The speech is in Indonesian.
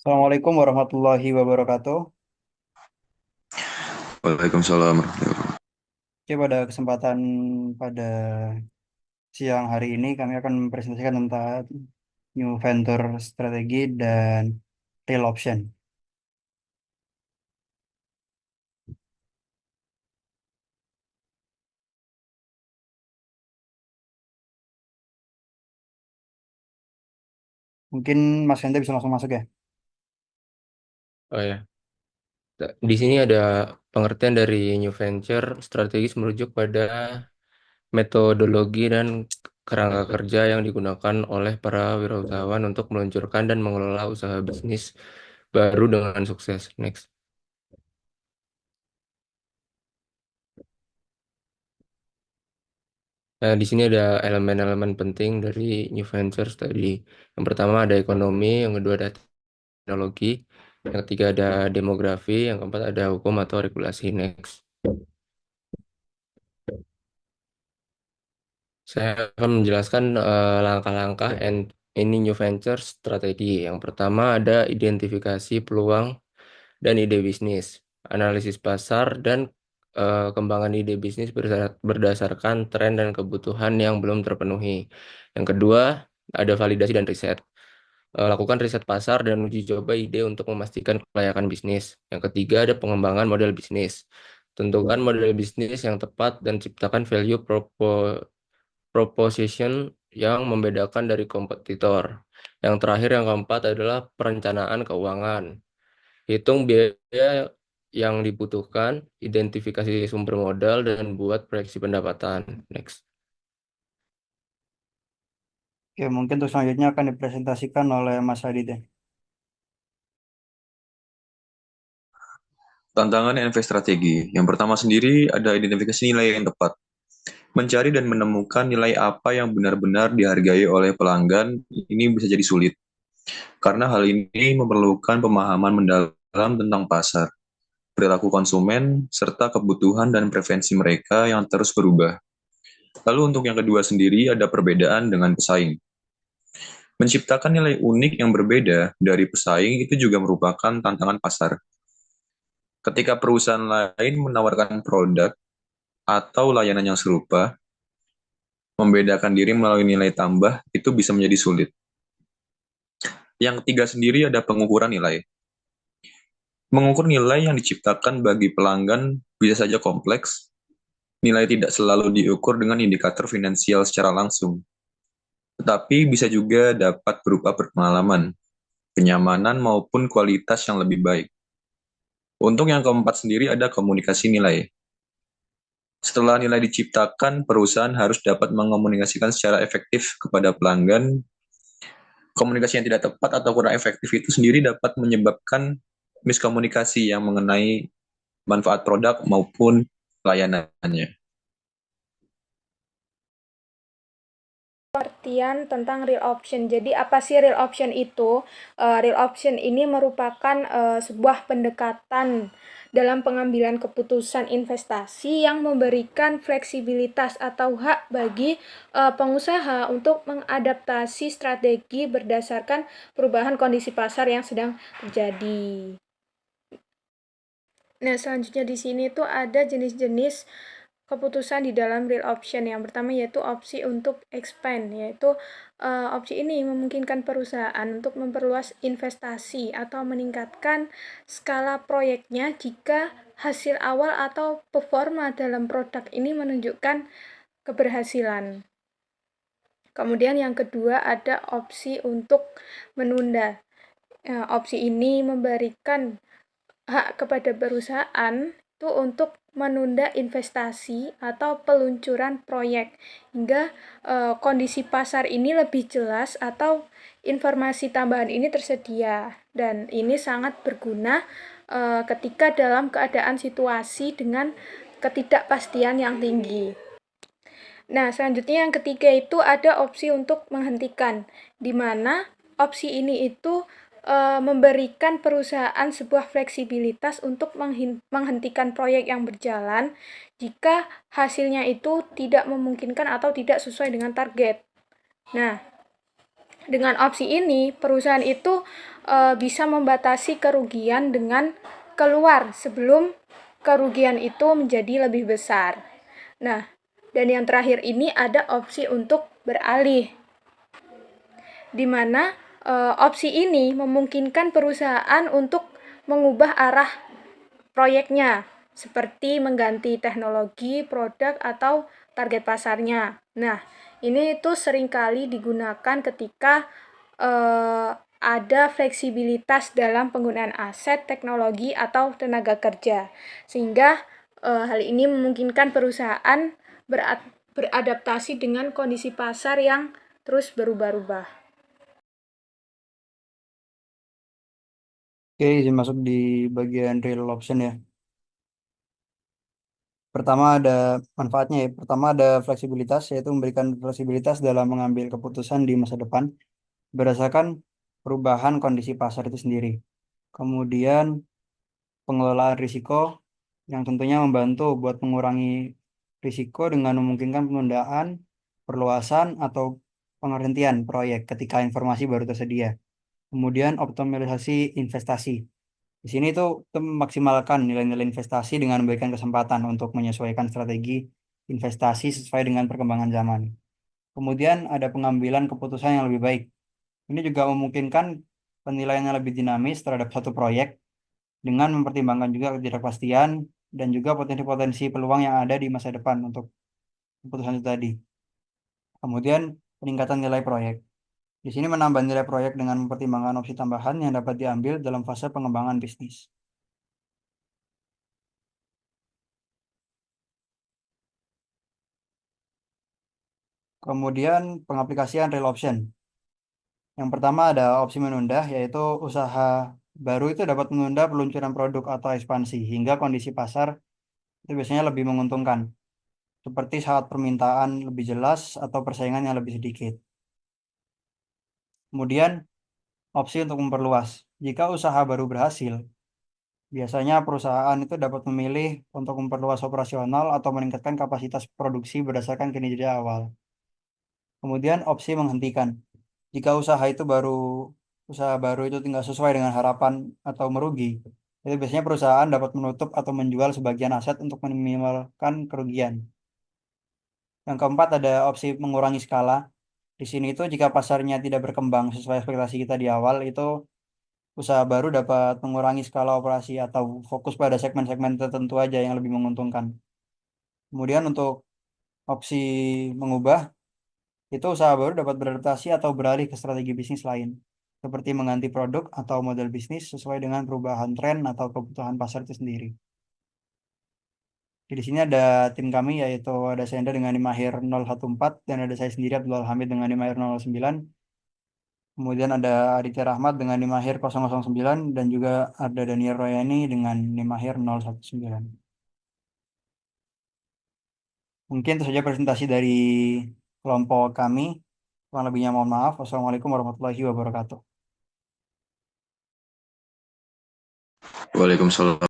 Assalamualaikum warahmatullahi wabarakatuh. Waalaikumsalam warahmatullahi wabarakatuh. Oke, pada kesempatan pada siang hari ini kami akan mempresentasikan tentang new venture strategi dan real option. Mungkin Mas Hendra bisa langsung masuk ya. Oh ya, di sini ada pengertian dari New Venture strategis merujuk pada metodologi dan kerangka kerja yang digunakan oleh para wirausahawan untuk meluncurkan dan mengelola usaha bisnis baru dengan sukses. Next. Nah, di sini ada elemen-elemen penting dari New Ventures tadi. Yang pertama ada ekonomi, yang kedua ada teknologi, yang ketiga ada demografi, yang keempat ada hukum atau regulasi. Next. Saya akan menjelaskan langkah-langkah any new venture strategi. Yang pertama ada identifikasi peluang dan ide bisnis, analisis pasar dan kembangan ide bisnis berdasarkan tren dan kebutuhan yang belum terpenuhi. Yang kedua ada validasi dan riset. Lakukan riset pasar dan uji coba ide untuk memastikan kelayakan bisnis. Yang ketiga ada pengembangan model bisnis. Tentukan model bisnis yang tepat dan ciptakan value proposition yang membedakan dari kompetitor. Yang terakhir, yang keempat adalah perencanaan keuangan. Hitung biaya yang dibutuhkan, identifikasi sumber modal, dan buat proyeksi pendapatan. Next. Oke, mungkin untuk selanjutnya akan dipresentasikan oleh Mas Adit ya. Tantangan NV strategi. Yang pertama sendiri ada identifikasi nilai yang tepat. Mencari dan menemukan nilai apa yang benar-benar dihargai oleh pelanggan ini bisa jadi sulit. Karena hal ini memerlukan pemahaman mendalam tentang pasar, perilaku konsumen, serta kebutuhan dan preferensi mereka yang terus berubah. Lalu untuk yang kedua sendiri ada perbedaan dengan pesaing. Menciptakan nilai unik yang berbeda dari pesaing itu juga merupakan tantangan pasar. Ketika perusahaan lain menawarkan produk atau layanan yang serupa, membedakan diri melalui nilai tambah itu bisa menjadi sulit. Yang ketiga sendiri ada pengukuran nilai. Mengukur nilai yang diciptakan bagi pelanggan bisa saja kompleks. Nilai tidak selalu diukur dengan indikator finansial secara langsung, tetapi bisa juga dapat berupa pengalaman, kenyamanan maupun kualitas yang lebih baik. Untuk yang keempat sendiri ada komunikasi nilai. Setelah nilai diciptakan, perusahaan harus dapat mengomunikasikan secara efektif kepada pelanggan. Komunikasi yang tidak tepat atau kurang efektif itu sendiri dapat menyebabkan miskomunikasi yang mengenai manfaat produk maupun layanannya. Pengertian tentang real option. Jadi apa sih real option itu? Real option ini merupakan sebuah pendekatan dalam pengambilan keputusan investasi yang memberikan fleksibilitas atau hak bagi pengusaha untuk mengadaptasi strategi berdasarkan perubahan kondisi pasar yang sedang terjadi. Nah, selanjutnya di sini tuh ada jenis-jenis keputusan di dalam real option. Yang pertama yaitu opsi untuk expand, yaitu opsi ini memungkinkan perusahaan untuk memperluas investasi atau meningkatkan skala proyeknya jika hasil awal atau performa dalam produk ini menunjukkan keberhasilan. Kemudian yang kedua ada opsi untuk menunda. Opsi ini memberikan hak kepada perusahaan itu untuk menunda investasi atau peluncuran proyek hingga kondisi pasar ini lebih jelas atau informasi tambahan ini tersedia, dan ini sangat berguna ketika dalam keadaan situasi dengan ketidakpastian yang tinggi. Nah, selanjutnya yang ketiga itu ada opsi untuk menghentikan, di mana opsi ini itu memberikan perusahaan sebuah fleksibilitas untuk menghentikan proyek yang berjalan jika hasilnya itu tidak memungkinkan atau tidak sesuai dengan target. Nah, Dengan opsi ini, perusahaan itu bisa membatasi kerugian dengan keluar sebelum kerugian itu menjadi lebih besar. Nah, dan yang terakhir ini ada opsi untuk beralih, di mana opsi ini memungkinkan perusahaan untuk mengubah arah proyeknya, seperti mengganti teknologi, produk, atau target pasarnya. Nah, ini itu seringkali digunakan ketika ada fleksibilitas dalam penggunaan aset, teknologi, atau tenaga kerja. Sehingga hal ini memungkinkan perusahaan beradaptasi dengan kondisi pasar yang terus berubah-ubah. Oke, izin masuk di bagian real option ya. Pertama ada manfaatnya ya. Pertama ada fleksibilitas, yaitu memberikan fleksibilitas dalam mengambil keputusan di masa depan berdasarkan perubahan kondisi pasar itu sendiri. Kemudian pengelolaan risiko yang tentunya membantu buat mengurangi risiko dengan memungkinkan penundaan, perluasan, atau penghentian proyek ketika informasi baru tersedia. Kemudian optimalisasi investasi. Di sini tuh kita memaksimalkan nilai-nilai investasi dengan memberikan kesempatan untuk menyesuaikan strategi investasi sesuai dengan perkembangan zaman. Kemudian ada pengambilan keputusan yang lebih baik. Ini juga memungkinkan penilaian yang lebih dinamis terhadap satu proyek dengan mempertimbangkan juga ketidakpastian dan juga potensi-potensi peluang yang ada di masa depan untuk keputusan itu tadi. Kemudian peningkatan nilai proyek. Di sini menambah nilai proyek dengan mempertimbangkan opsi tambahan yang dapat diambil dalam fase pengembangan bisnis. Kemudian pengaplikasian real option. Yang pertama ada opsi menunda, yaitu usaha baru itu dapat menunda peluncuran produk atau ekspansi hingga kondisi pasar itu biasanya lebih menguntungkan, seperti saat permintaan lebih jelas atau persaingan yang lebih sedikit. Kemudian opsi untuk memperluas. Jika usaha baru berhasil, biasanya perusahaan itu dapat memilih untuk memperluas operasional atau meningkatkan kapasitas produksi berdasarkan kinerja awal. Kemudian opsi menghentikan. Jika usaha baru itu tidak sesuai dengan harapan atau merugi, itu biasanya perusahaan dapat menutup atau menjual sebagian aset untuk meminimalkan kerugian. Yang keempat ada opsi mengurangi skala. Di sini itu jika pasarnya tidak berkembang sesuai ekspektasi kita di awal, itu usaha baru dapat mengurangi skala operasi atau fokus pada segmen-segmen tertentu aja yang lebih menguntungkan. Kemudian untuk opsi mengubah, itu usaha baru dapat beradaptasi atau beralih ke strategi bisnis lain, seperti mengganti produk atau model bisnis sesuai dengan perubahan tren atau kebutuhan pasar itu sendiri. Di sini ada tim kami, yaitu ada saya dengan NIM akhir 014 dan ada saya sendiri Abdul Hamid dengan NIM akhir 009. Kemudian ada Aditya Rahmat dengan NIM akhir 009 dan juga ada Daniel Royani dengan NIM akhir 019. Mungkin itu saja presentasi dari kelompok kami. Kurang lebihnya mohon maaf. Wassalamualaikum warahmatullahi wabarakatuh. Waalaikumsalam.